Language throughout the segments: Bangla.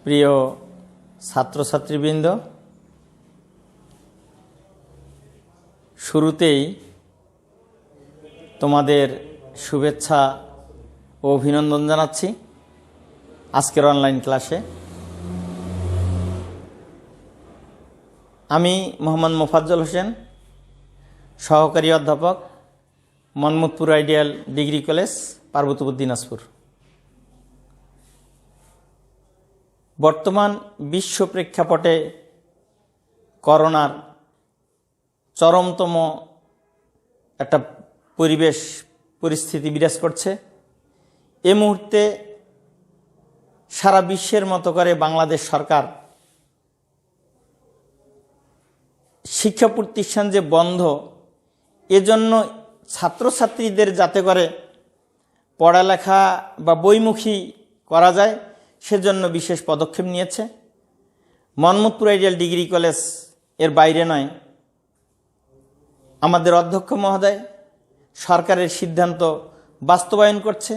প্রিয় ছাত্রছাত্রীবৃন্দ, শুরুতেই তোমাদের শুভেচ্ছা ও অভিনন্দন জানাচ্ছি আজকের অনলাইন ক্লাসে। আমি মোহাম্মদ মোফাজ্জল হোসেন, সহকারী অধ্যাপক, Manmudpur ideal degree college, Parbatipur, Dinajpur. বর্তমান বিশ্ব প্রেক্ষাপটে করোনার চরমতম একটা পরিস্থিতি বিরাজ করছে। এ মুহূর্তে সারা বিশ্বের মতো করে বাংলাদেশ সরকার শিক্ষা প্রতিষ্ঠান যে বন্ধ, এজন্য ছাত্রছাত্রীদের যাতে করে পড়ালেখা বা বইমুখী করা যায় সেজন্য বিশেষ পদক্ষেপ নিয়েছে। মনমুদপুর আইডিয়াল ডিগ্রি কলেজ এর বাইরে নয়, আমাদের অধ্যক্ষ মহোদয় সরকারের সিদ্ধান্ত বাস্তবায়ন করছে।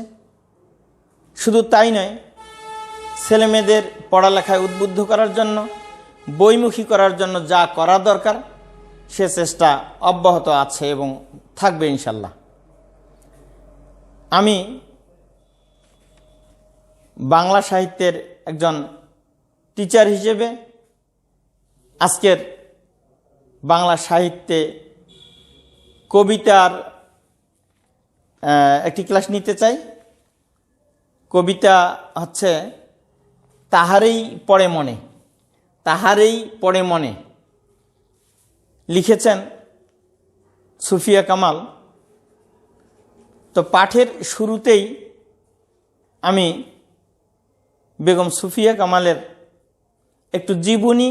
শুধু তাই নয়, ছেলেমেয়েদের পড়ালেখায় উদ্বুদ্ধ করার জন্য, বইমুখী করার জন্য যা করা দরকার সে চেষ্টা অব্যাহত আছে এবং থাকবে ইনশাল্লাহ। আমি বাংলা সাহিত্যের একজন টিচার হিসেবে আজকের বাংলা সাহিত্যে কবিতার একটি ক্লাস নিতে চাই। কবিতা হচ্ছে তাহারেই পড়ে মনে। তাহারেই পড়ে মনে লিখেছেন সুফিয়া কামাল। তো পাঠের শুরুতেই আমি বেগম সুফিয়া কামালের একটু জীবনী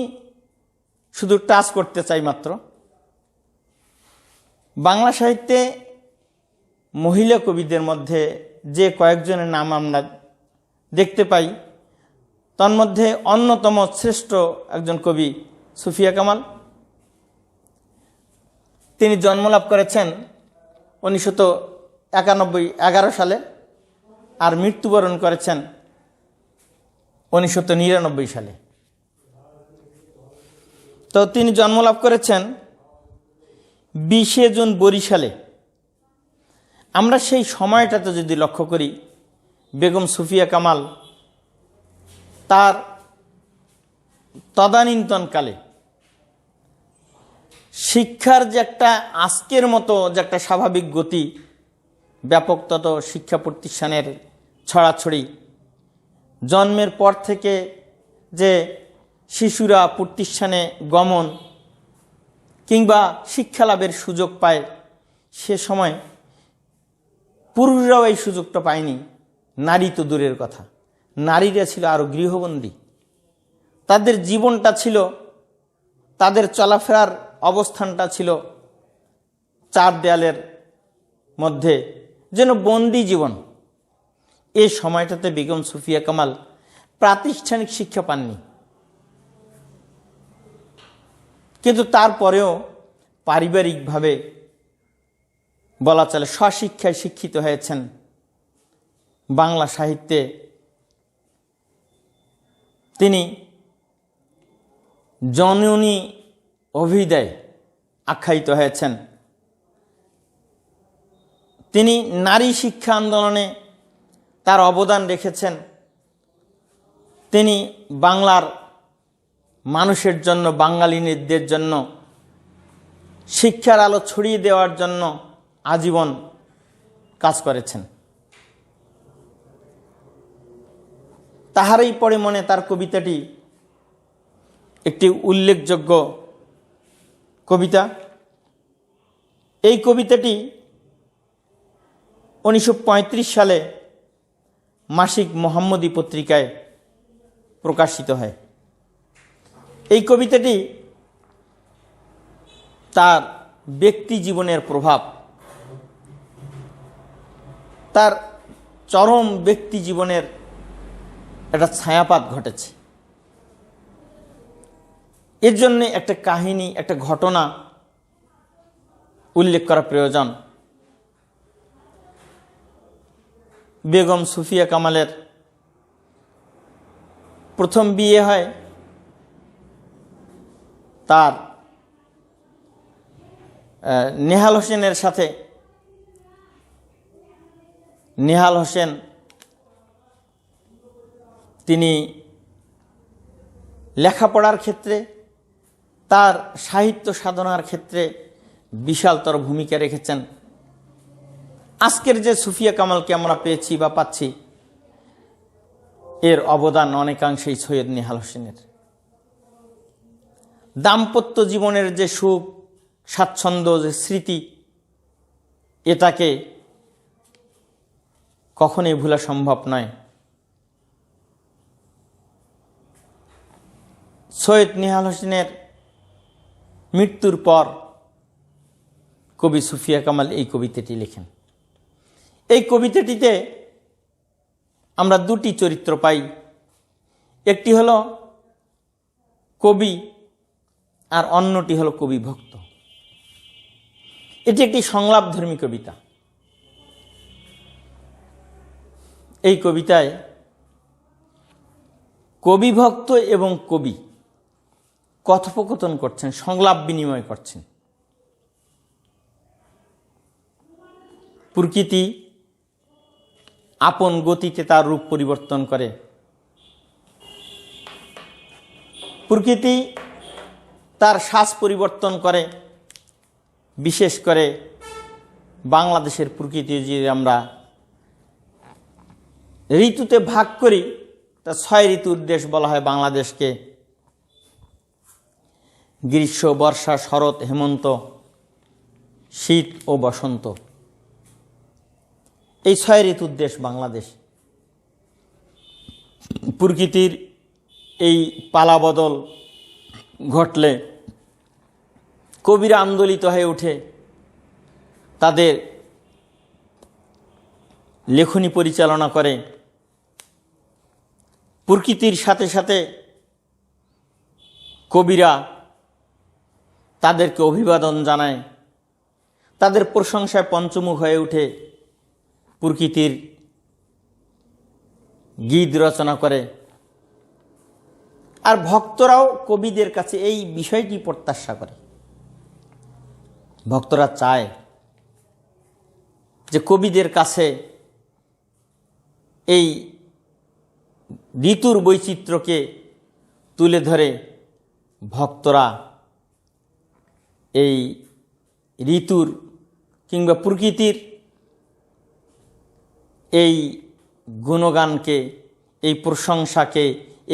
শুধু টাচ করতে চাই মাত্র। বাংলা সাহিত্যে মহিলা কবিদের মধ্যে যে কয়েকজনের নাম আমরা দেখতে পাই, তন্মধ্যে অন্যতম শ্রেষ্ঠ একজন কবি সুফিয়া কামাল। তিনি জন্মলাভ করেছেন 1911 সালে আর মৃত্যুবরণ করেছেন 1999 সালে। তো তিনি জন্মলাভ করেছেন 20 জুন বরিশালে। আমরা সেই সময়টাতে যদি লক্ষ্য করি, বেগম সুফিয়া কামাল তার তদানীন্তনকালে শিক্ষার যে একটা আজকের মতো যে একটা স্বাভাবিক গতি, ব্যাপকতত শিক্ষা প্রতিষ্ঠানের ছড়াছড়ি, জন্মের পর থেকে যে শিশুরা প্রতিষ্ঠানে গমন কিংবা শিক্ষা লাভের সুযোগ পায়, সে সময় পুরুষরাও এই সুযোগটা পায়নি। নারী তো দূরের কথা, নারীরা ছিল আরও গৃহবন্দী। তাদের জীবনটা ছিল, তাদের চলাফেরার অবস্থানটা ছিল চার দেয়ালের মধ্যে, যেন বন্দি জীবন। এই সময়টাতে বেগম সুফিয়া কামাল প্রাতিষ্ঠানিক শিক্ষা পাননি, কিন্তু তারপরেও পারিবারিকভাবে বলা চলে স্বশিক্ষায় শিক্ষিত হয়েছেন। বাংলা সাহিত্যে তিনি জননী অভিধায় আখ্যায়িত হয়েছেন। তিনি নারী শিক্ষা আন্দোলনে তার অবদান রেখেছেন। তিনি বাংলার মানুষের জন্য, বাঙালিদের জন্য শিক্ষার আলো ছড়িয়ে দেওয়ার জন্য আজীবন কাজ করেছেন। তাহারই পড়ে মনে তার কবিতাটি একটি উল্লেখযোগ্য কবিতা। এই কবিতাটি 1935 সালে মাসিক মোহাম্মদী পত্রিকায় প্রকাশিত হয়। এই কবিতাটি তার ব্যক্তি জীবনের প্রভাব, তার চরম ব্যক্তি জীবনের একটা ছায়াপাত ঘটেছে। এর জন্য একটা কাহিনী, একটা ঘটনা উল্লেখ করা প্রয়োজন। বেগম সুফিয়া কামালের প্রথম বিয়ে হয় তার নেহাল হোসেনের সাথে। নেহাল হোসেন তিনি লেখাপড়ার ক্ষেত্রে, তার সাহিত্য সাধনার ক্ষেত্রে বিশালতর ভূমিকা রেখেছেন। আজকের যে সুফিয়া কামালকে আমরা পেয়েছি বা পাচ্ছি, এর অবদান অনেকাংশেই সৈয়দ নেহাল হোসেনের। দাম্পত্য জীবনের যে সুখ স্বাচ্ছন্দ্য, যে স্মৃতি, এটাকে কখনোই ভোলা সম্ভব নয়। সৈয়দ নেহাল হোসেনের মৃত্যুর পর কবি সুফিয়া কামাল এই কবিতাটি লেখেন। এই কবিতাটিতে আমরা দুটি চরিত্র পাই, একটি হলো কবি আর অন্যটি হলো কবি ভক্ত। এটি একটি সংলাপধর্মী কবিতা। এই কবিতায় কবি ভক্ত এবং কবি কথোপকথন করছেন, সংলাপ বিনিময় করছেন। প্রকৃতি আপন গতিতে তার রূপ পরিবর্তন করে। প্রকৃতি তার শ্বাস পরিবর্তন করে। বিশেষ করে বাংলাদেশের প্রকৃতি যদি আমরা ঋতুতে ভাগ করি, তা 6 ঋতুর দেশ বলা হয় বাংলাদেশকে। গ্রীষ্ম, বর্ষা, শরৎ, হেমন্ত, শীত ও বসন্ত, এই 6 ঋতুর দেশ বাংলাদেশ। প্রকৃতির এই পালাবদল ঘটলে কবিরা আন্দোলিত হয়ে ওঠে, তাদের লেখনী পরিচালনা করে। প্রকৃতির সাথে সাথে কবিরা তাদেরকে অভিবাদন জানায়, তাদের প্রশংসায় পঞ্চমুখ হয়ে ওঠে, প্রকৃতির গীত রচনা করে। আর ভক্তরাও কবিদের কাছে এই বিষয়টি প্রত্যাশা করে। ভক্তরা চায় যে কবিদের কাছে এই ঋতুর বৈচিত্র্যকে তুলে ধরে ভক্তরা এই ঋতুর কিংবা প্রকৃতির এই গুণগানকে, এই প্রশংসাকে,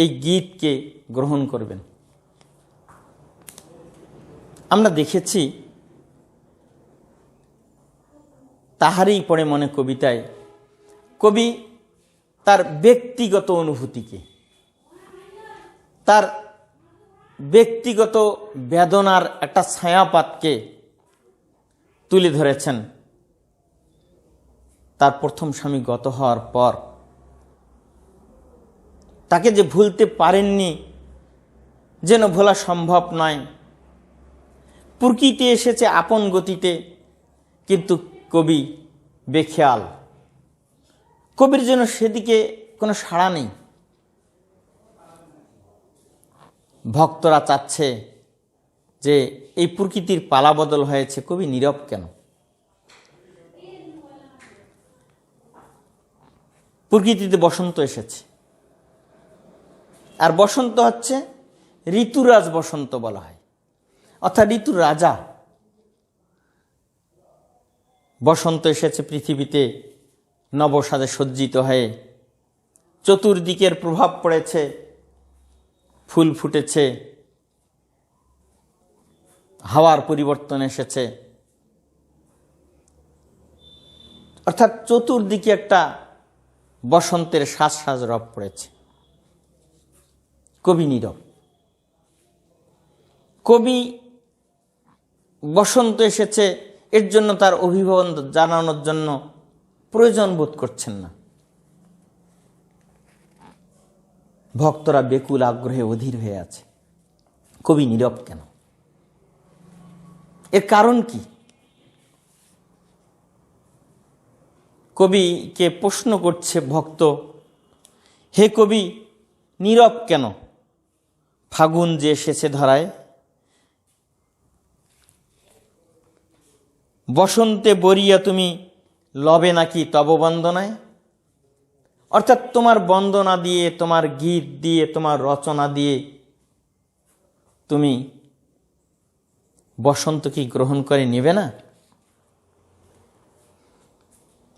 এই গীতকে গ্রহণ করবেন। আমরা দেখেছি তাহারই পড়ে মনে কবিতায় কবি তার ব্যক্তিগত অনুভূতিকে, তার ব্যক্তিগত বেদনার একটা ছায়াপাতকে তুলে ধরেছেন। তার প্রথম স্বামী গত হওয়ার পর তাকে যে ভুলতে পারেননি, যেন ভোলা সম্ভব নয়। প্রকৃতি এসেছে আপন গতিতে, কিন্তু কবি বেখেয়াল। কবির জন্য সেদিকে কোনো সাড়া নেই। ভক্তরা চাচ্ছে যে এই প্রকৃতির পালাবদল হয়েছে, কবি নীরব কেন? প্রকৃতিতে বসন্ত এসেছে, আর বসন্ত হচ্ছে ঋতুরাজ বসন্ত বলা হয়, অর্থাৎ ঋতুর রাজা। বসন্ত এসেছে পৃথিবীতে নবসাদে সজ্জিত হয়ে, চতুর্দিকের প্রভাব পড়েছে, ফুল ফুটেছে, হাওয়ার পরিবর্তন এসেছে, অর্থাৎ চতুর্দিকে একটা বসন্তের সাজ সাজ রব পড়েছে। কবি নীরব। কবি বসন্ত এসেছে এর জন্য তার অভিভাবন জানানোর জন্য প্রয়োজন বোধ করছেন না। ভক্তরা বেকুল আগ্রহে অধীর হয়ে আছে, কবি নীরব কেন? এর কারণ কি? কবিকে প্রশ্ন করছে ভক্ত, হে কবি, নীরব কেন? ফাগুন যে এসেছে ধরায়, বসন্তে বরিয়া তুমি লবে নাকি তব বন্দনায়। অর্থাৎ তোমার বন্দনা দিয়ে, তোমার গীত দিয়ে, তোমার রচনা দিয়ে তুমি বসন্ত কি গ্রহণ করে নেবে না?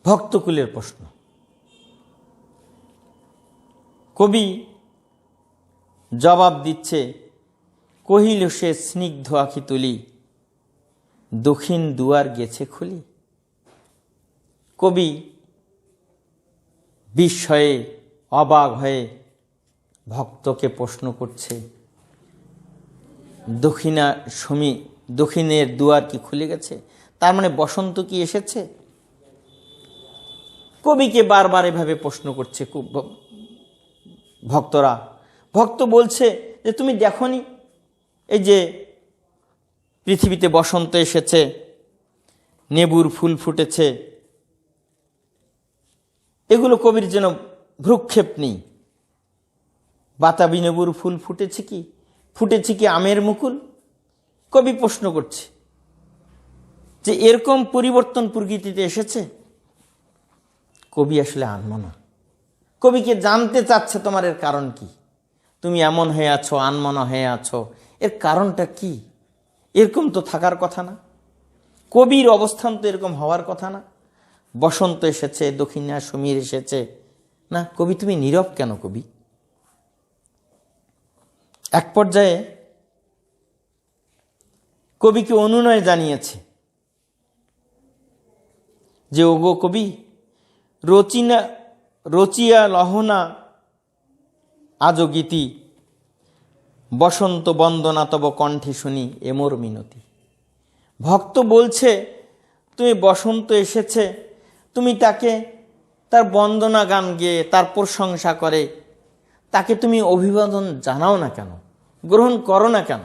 ভক্তকুলের প্রশ্ন। কবি জবাব দিচ্ছে, কহিল সে স্নিগ্ধ আখি তুলি, দক্ষিণ দুয়ার গেছে খুলি। কবি বিস্ময়ে অবাক হয়ে ভক্তকে প্রশ্ন করছে, দক্ষিণের দুয়ার কি খুলে গেছে? তার মানে বসন্ত কি এসেছে? কবিকে বারবার এভাবে প্রশ্ন করছে ভক্তরা। ভক্ত বলছে যে তুমি দেখনি এই যে পৃথিবীতে বসন্ত এসেছে, নেবুর ফুল ফুটেছে, এগুলো কবির যেন ভ্রুক্ষেপ নেই। বাতাবি নেবুর ফুল ফুটেছে কি আমের মুকুল? কবি প্রশ্ন করছে যে এরকম পরিবর্তন প্রকৃতিতে এসেছে। কবি আসলে আনমনা। কবিকে জানতে চাচ্ছে তোমার এর কারণ কি, তুমি এমন হয়ে আছো, আনমনা হয়ে আছো, এর কারণটা কি? এরকম তো থাকার কথা না, কবির অবস্থান তো এরকম হওয়ার কথা না। বসন্ত এসেছে, দক্ষিণা সমীর এসেছে, না কবি তুমি নীরব কেন? কবি এক পর্যায়ে কবিকে অনুনয় জানিয়েছে যে ওগো কবি, রচিয়া লহনা আজো গীতি, বসন্ত বন্দনা তব কণ্ঠে শুনি এমোর মিনতি। ভক্ত বলছে তুমি বসন্ত এসেছে, তুমি তাকে তার বন্দনা গান গেয়ে তার প্রশংসা করে তাকে তুমি অভিবাদন জানাও না কেন, গ্রহণ করো না কেন?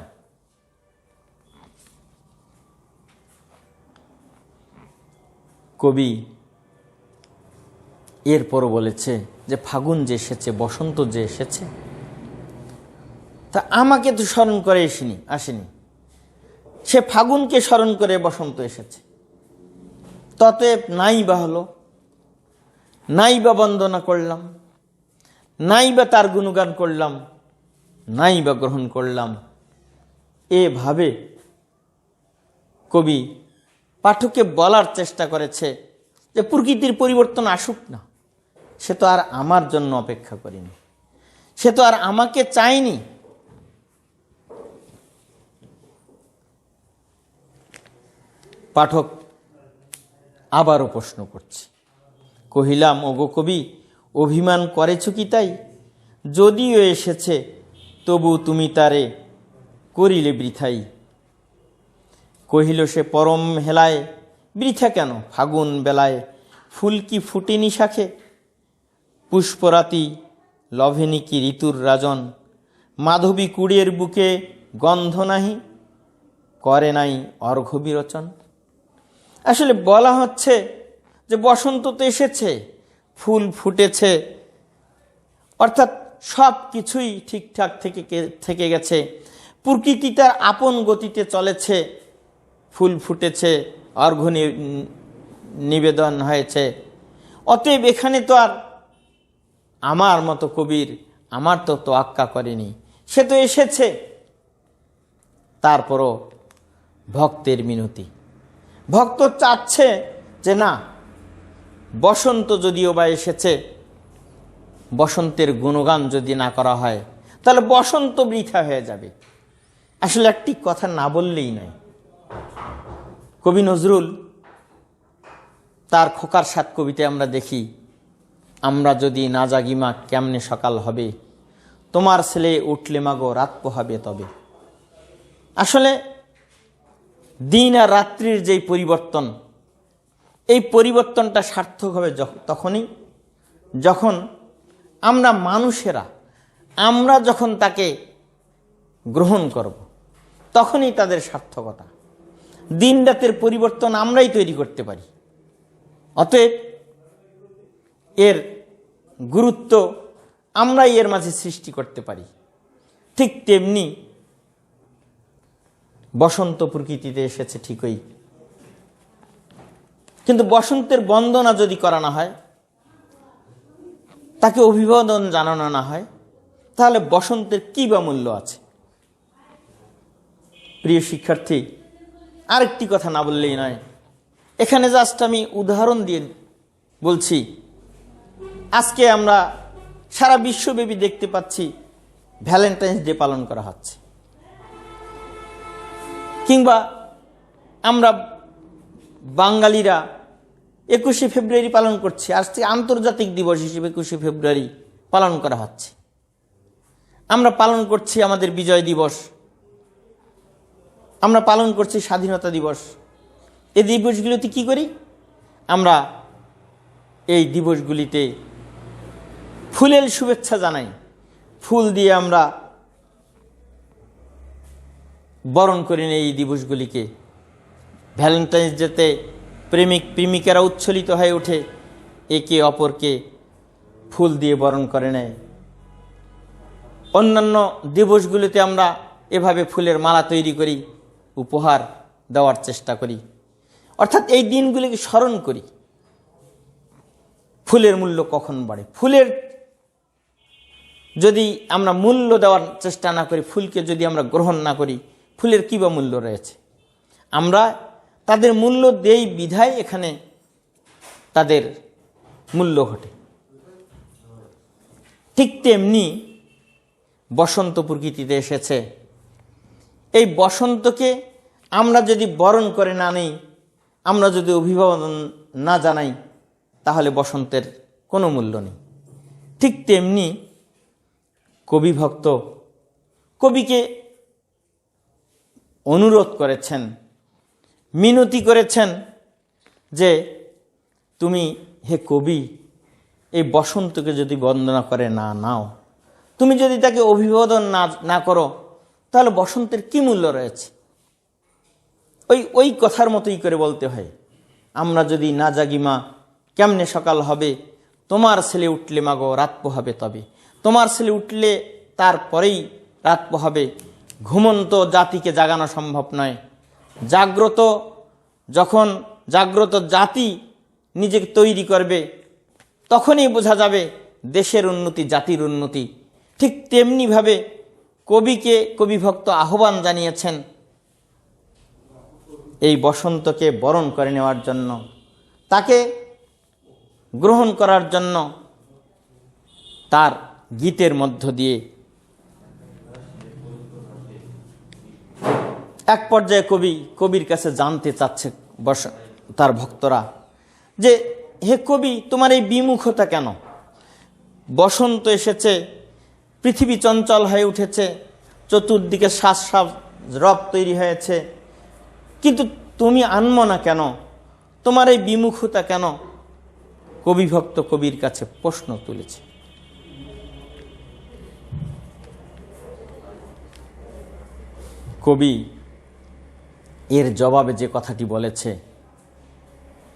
কবি এরপরও বলেছে যে ফাগুন যে এসেছে, বসন্ত যে এসেছে, তা আমাকে তো স্মরণ করে আসেনি, সে ফাগুনকে স্মরণ করে বসন্ত এসেছে। ততএব নাই বা হলো, নাই বা বন্দনা করলাম, নাই বা তার গুণগান করলাম, নাই বা গ্রহণ করলাম। এভাবে কবি পাঠককে বলার চেষ্টা করেছে যে প্রকৃতির পরিবর্তন আসুক না, সে তো আর আমার জন্য অপেক্ষা করেনি, সে তো আর আমাকে চায়নি। পাঠক আবারও প্রশ্ন করছে, কহিলাম ওগো কবি, অভিমান করেছ কি তাই? যদিও এসেছে তবু তুমি তারে করিলে বৃথাই। কহিল সে পরম হেলায়, বৃথা কেন ফাগুন বেলায়, ফুল কি ফুটেনি শাখে, পুষ্পরাতি লভেনি কি ঋতুর রাজন, মাধবী কুড়ের বুকে গন্ধ নাহি, করে নাই অর্ঘ্য বিরোচন। আসলে বলা হচ্ছে যে বসন্ত তো এসেছে, ফুল ফুটেছে, অর্থাৎ সব কিছুই ঠিকঠাক থেকে গেছে, প্রকৃতি তার আপন গতিতে চলেছে, ফুল ফুটেছে, অর্ঘ্য নিবেদন হয়েছে। অতএব এখানে তো আর আমার মতো কবির আমার তো তোয়াক্কা করেনি, সে তো এসেছে। তারপরও ভক্তের মিনতি, ভক্ত চাচ্ছে যে না, বসন্ত যদিও বা এসেছে, বসন্তের গুণগান যদি না করা হয় তাহলে বসন্ত বৃথা হয়ে যাবে। আসলে একটি কথা না বললেই নয়। কবি নজরুল তার খোকার সাত কবিতায় আমরা দেখি, আমরা যদি না জাগি মা কেমনে সকাল হবে, তোমার ছেলে উঠলে মাগো রাত পোহাবে তবে। আসলে দিন আর রাত্রির যেই পরিবর্তন, এই পরিবর্তনটা সার্থক হবে তখনই যখন আমরা মানুষেরা, আমরা যখন তাকে গ্রহণ করব, তখনই তাদের সার্থকতা। দিন রাতের পরিবর্তন আমরাই তৈরি করতে পারি। অতএব এর গুরুত্ব আমরাই এর মাঝে সৃষ্টি করতে পারি। ঠিক তেমনি বসন্ত প্রকৃতিতে এসেছে ঠিকই, কিন্তু বসন্তের বন্দনা যদি করা না হয়, তাকে অভিবাদন জানানো না হয়, তাহলে বসন্তের কি বা মূল্য আছে? প্রিয় শিক্ষার্থী, আরেকটি কথা না বললেই নয়। এখানে জাস্ট আমি উদাহরণ দিয়ে বলছি, আজকে আমরা সারা বিশ্বব্যাপী দেখতে পাচ্ছি ভ্যালেন্টাইন্স ডে পালন করা হচ্ছে, কিংবা আমরা বাঙালিরা 21শে ফেব্রুয়ারি পালন করছি। আজকে আন্তর্জাতিক দিবস হিসেবে 21শে ফেব্রুয়ারি পালন করা হচ্ছে। আমরা পালন করছি আমাদের বিজয় দিবস, আমরা পালন করছি স্বাধীনতা দিবস। এই দিবসগুলিতে কি করি? আমরা এই দিবসগুলিতে ফুলের শুভেচ্ছা জানাই, ফুল দিয়ে আমরা বরণ করে নিই এই দিবসগুলিকে। ভ্যালেন্টাইন্স ডেতে প্রেমিক প্রেমিকারা উচ্ছ্বলিত হয়ে ওঠে, একে অপরকে ফুল দিয়ে বরণ করে নেয়। অন্যান্য দিবসগুলিতে আমরা এভাবে ফুলের মালা তৈরি করি, উপহার দেওয়ার চেষ্টা করি, অর্থাৎ এই দিনগুলিকে স্মরণ করি। ফুলের মূল্য কখন বাড়ে? ফুলের যদি আমরা মূল্য দেওয়ার চেষ্টা না করি, ফুলকে যদি আমরা গ্রহণ না করি, ফুলের কী বা মূল্য রয়েছে? আমরা তাদের মূল্য দেই বিধায় এখানে তাদের মূল্য ঘটে। ঠিক তেমনি বসন্ত প্রকৃতিতে এসেছে। এই বসন্তকে আমরা যদি বরণ করে না নেই, আমরা যদি অভিবাদন না জানাই, তাহলে বসন্তের কোনো মূল্য নেই। ঠিক তেমনি কবি ভক্ত কবিকে অনুরোধ করেছেন, মিনতি করেছেন যে তুমি হে কবি, এই বসন্তকে যদি বন্দনা করে না নাও, তুমি যদি তাকে অভিবাদন না করো, তাহলে বসন্তের কি মূল্য রয়েছে? ওই কথার মতোই করে বলতে হয়, আমরা যদি না জাগি মা, কেমনে সকাল হবে? তোমার ছেলে উঠলে মাগো রাত পোহাবে তবে, তোমার ছেলে উঠলে তারপরেই রাত পোহাবে। ঘুমন্ত জাতিকে জাগানো সম্ভব নয়। যখন জাগ্রত জাতি নিজেকে তৈরি করবে, তখনই বোঝা যাবে দেশের উন্নতি, জাতির উন্নতি। ঠিক তেমনিভাবে কবিকে কবিভক্ত আহ্বান জানিয়েছেন এই বসন্তকে বরণ করে নেওয়ার জন্য, তাকে গ্রহণ করার জন্য তার গীতের মধ্য দিয়ে। এক পর্যায়ে কবির কাছে জানতে চাচ্ছে তার ভক্তরা যে হে কবি, তোমার এই বিমুখতা কেন? বসন্ত এসেছে, পৃথিবী চঞ্চল হয়ে উঠেছে, চতুর্দিকে শ্বাস রব তৈরি হয়েছে, কিন্তু তুমি আনমো না কেন? তোমার এই বিমুখতা কেন? কবিভক্ত কবির কাছে প্রশ্ন তুলেছে। কবি এর জবাবে যে কথাটি বলেছে,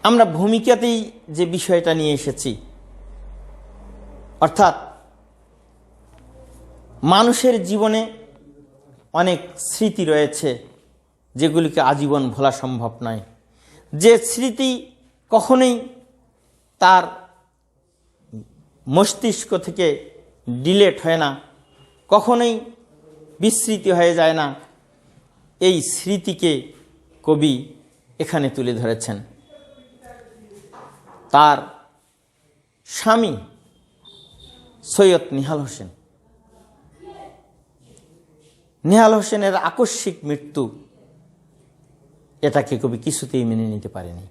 আমরা ভূমিকাতেই যে বিষয়টা নিয়ে এসেছি, অর্থাৎ মানুষের জীবনে অনেক স্মৃতি রয়েছে যেগুলিকে আজীবন ভোলা সম্ভব নয়। যে স্মৃতি কখনোই তার মস্তিষ্ক থেকে ডিলেট হয় না, কখনোই বিস্মৃতি হয়ে যায় না, এই স্মৃতিকে কবি এখানে তুলে ধরেছেন। তার স্বামী সৈয়দ নেহাল হোসেনের আকস্মিক মৃত্যু, এটাকে কবি কিছুতেই মেনে নিতে পারেনি।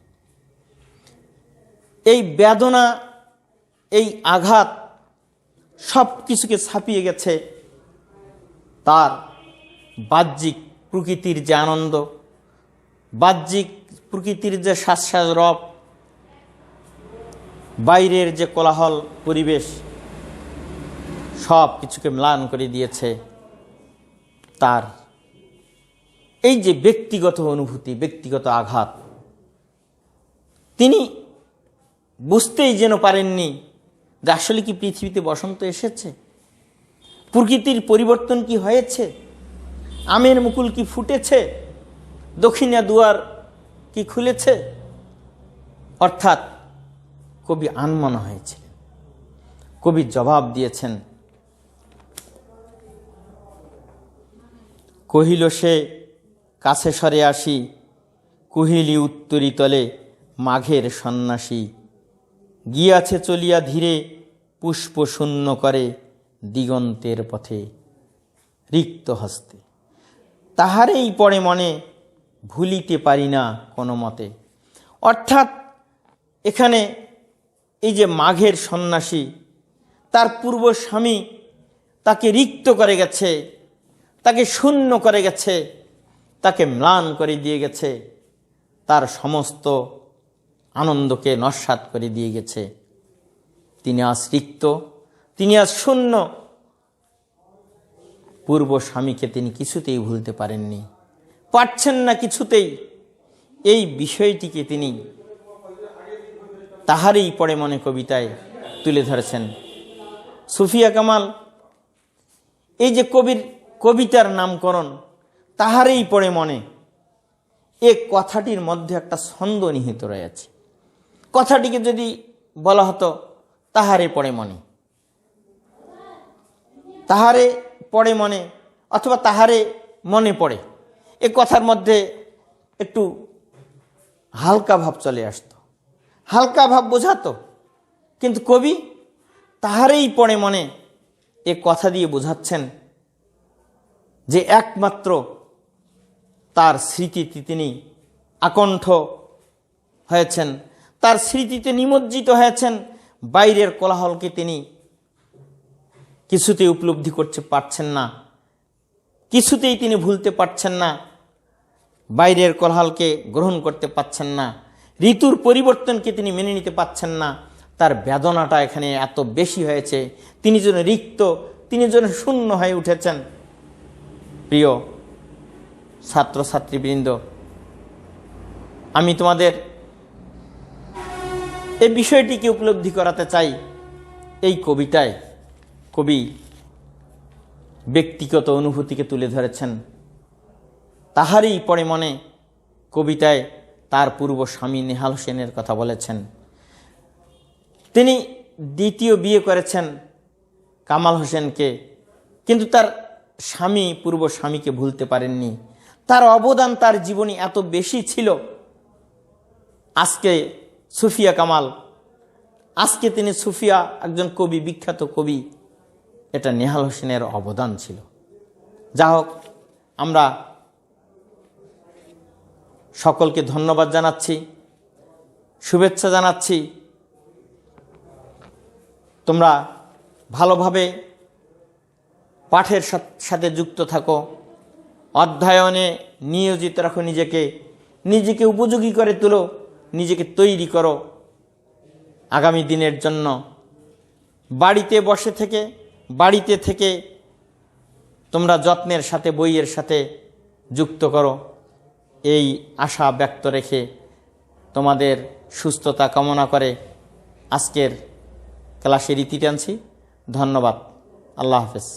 এই বেদনা, এই আঘাত সব কিছুকে ছাপিয়ে গেছে তার বাহ্যিক প্রকৃতির যে আনন্দ, বাহ্যিক প্রকৃতির যে শ্বাস রব, বাইরের যে কোলাহল পরিবেশ, সব কিছুকে ম্লান করে দিয়েছে তার এই যে ব্যক্তিগত অনুভূতি, ব্যক্তিগত আঘাত। তিনি বুঝতেই যেন পারেননি যে আসলে কি পৃথিবীতে বসন্ত এসেছে, প্রকৃতির পরিবর্তন কি হয়েছে, আমের মুকুল কি ফুটেছে, দক্ষিণা দুয়ার কি খুলেছে। অর্থাৎ কবি আনমনা হয়েছিলেন। কবি জবাব দিয়েছেন, কহিল সে কাছে সরে আসি, কহিলি উত্তরি তলে মাঘের সন্ন্যাসী, গিয়াছে চলিয়া ধীরে পুষ্প শূন্য করে দিগন্তের পথে রিক্ত হস্তে, তাহারেই পড়ে মনে ভুলিতে পারি না কোনো মতে। অর্থাৎ এখানে এই যে মাঘের সন্ন্যাসী, তার পূর্ব স্বামী তাকে রিক্ত করে গেছে, তাকে শূন্য করে গেছে, তাকে ম্লান করে দিয়ে গেছে, তার সমস্ত আনন্দকে নস্যাৎ করে দিয়ে গেছে। তিনি আজ রিক্ত, তিনি আজ শূন্য। পূর্ব স্বামীকে তিনি কিছুতেই ভুলতে পারেননি, পারছেন না কিছুতেই। এই বিষয়টিকে তিনি তাহারই পড়ে মনে কবিতায় তুলে ধরেছেন। সুফিয়া কামাল এই যে কবির কবিতার নামকরণ তাহারই পড়ে মনে, এ কথাটির মধ্যে একটা ছন্দ নিহিত রয়েছে। কথাটিকে যদি বলা হতো তাহারে পড়ে মনে, তাহারে পড়ে মনে অথবা তাহারে মনে পড়ে, এ কথার মধ্যে একটু হালকা ভাব চলে আসতো, হালকা ভাব বোঝাতো। কিন্তু কবি তাহারেই পড়ে মনে এ কথা দিয়ে বোঝাচ্ছেন যে একমাত্র তার স্মৃতিতে তিনি আকণ্ঠ হয়েছেন, তার স্মৃতিতে নিমজ্জিত হয়েছেন। বাইরের কোলাহলকে তিনি কিছুতেই উপলব্ধি করতে পারছেন না, কিছুতেই তিনি ভুলতে পারছেন না, বাইরের কোলাহলকে গ্রহণ করতে পারছেন না, ঋতুর পরিবর্তনকে তিনি মেনে নিতে পারছেন না। তার বেদনাটা এখানে এত বেশি হয়েছে, তিনি যেন রিক্ত, তিনি যেন শূন্য হয়ে উঠেছেন। প্রিয় ছাত্রছাত্রীবৃন্দ, আমি তোমাদের এই বিষয়টিকে উপলব্ধি করাতে চাই। এই কবিতায় কবি ব্যক্তিগত অনুভূতিকে তুলে ধরেছেন। তাহারই পড়ে মনে কবিতায় তার পূর্ব স্বামী নেহাল হোসেনের কথা বলেছেন। তিনি দ্বিতীয় বিয়ে করেছেন কামাল হোসেনকে, কিন্তু তার স্বামী পূর্ব স্বামীকে ভুলতে পারেননি। তার অবদান তার জীবনে এত বেশি ছিল। আজকে সুফিয়া কামাল, আজকে তিনি সুফিয়া, একজন কবি, বিখ্যাত কবি, এটা নেহাল হোসেনের অবদান ছিল। যা হোক, আমরা সকলকে ধন্যবাদ জানাচ্ছি, শুভেচ্ছা জানাচ্ছি। তোমরা ভালোভাবে পাঠের সাথে যুক্ত থাকো, অধ্যয়নে নিয়োজিত রাখো নিজেকে, নিজেকে উপযোগী করে তোলো, নিজেকে তৈরি করো আগামী দিনের জন্য। বাড়িতে বসে থেকে, বাড়িতে থেকে তোমরা যত্নের সাথে বইয়ের সাথে যুক্ত করো, এই আশা ব্যক্ত রেখে তোমাদের সুস্থতা কামনা করে আজকের ক্লাসের ইতি টানছি। ধন্যবাদ। আল্লাহ হাফেজ।